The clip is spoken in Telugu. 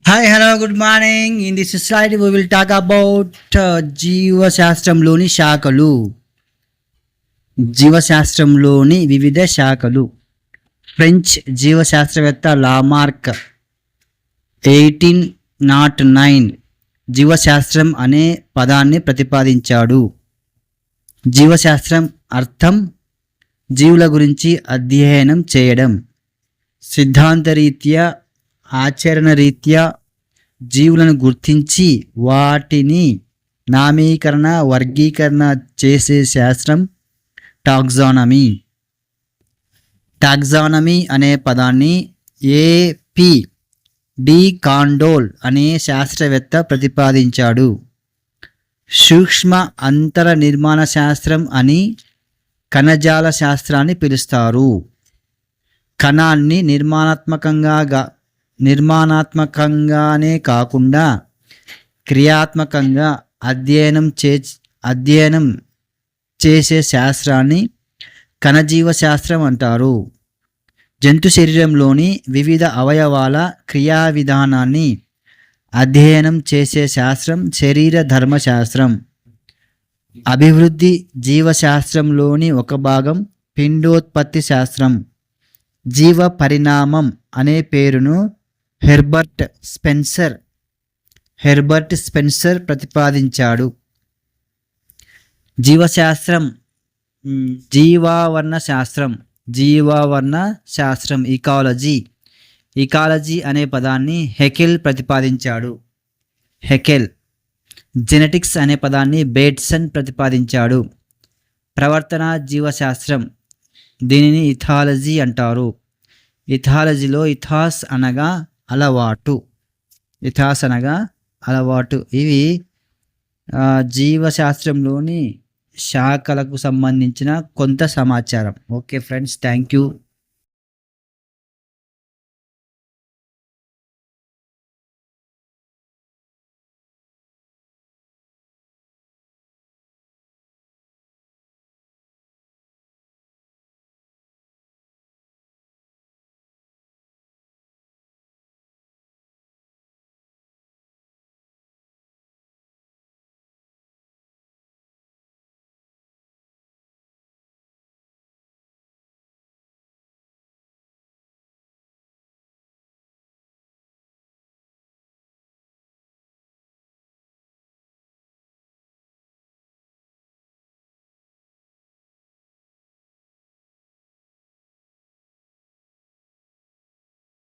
Hi, hello, good morning. In this slide, we will talk about జీవశాస్త్రంలోని శాఖలు. జీవశాస్త్రంలోని వివిధ శాఖలు. ఫ్రెంచ్ జీవశాస్త్రవేత్త లామార్క్ 1809 జీవశాస్త్రం అనే పదాన్ని ప్రతిపాదించాడు. జీవశాస్త్రం అర్థం జీవుల గురించి అధ్యయనం చేయడం. సిద్ధాంతరీత్యా ఆచరణ రీత్యా జీవులను గుర్తించి వాటిని నామీకరణ వర్గీకరణ చేసే శాస్త్రం టాక్సానమీ. టాక్సానమీ అనే పదాన్ని ఏపి డి కాండోల్ అనే శాస్త్రవేత్త ప్రతిపాదించాడు. సూక్ష్మ అంతర నిర్మాణ శాస్త్రం అని కణజాల శాస్త్రాన్ని పిలుస్తారు. కణాన్ని నిర్మాణాత్మకంగానే కాకుండా క్రియాత్మకంగా అధ్యయనం చేసే శాస్త్రాన్ని కణజీవ శాస్త్రం అంటారు. జంతు శరీరంలోని వివిధ అవయవాల క్రియా విధానాన్ని అధ్యయనం చేసే శాస్త్రం శరీర ధర్మశాస్త్రం. అభివృద్ధి జీవశాస్త్రంలోని ఒక భాగం పిండోత్పత్తి శాస్త్రం. జీవ పరిణామం అనే పేరును హెర్బర్ట్ స్పెన్సర్ ప్రతిపాదించాడు. జీవశాస్త్రం జీవావరణ శాస్త్రం ఇకాలజీ అనే పదాన్ని హెకెల్ ప్రతిపాదించాడు. జెనెటిక్స్ అనే పదాన్ని బేట్సన్ ప్రతిపాదించాడు. ప్రవర్తన జీవశాస్త్రం, దీనిని ఇథాలజీ అంటారు. ఇథాలజీలో ఇథాస్ అనగా అలవాటు. ఇవి జీవశాస్త్రంలోని శాఖలకు సంబంధించిన కొంత సమాచారం. Okay friends, thank you.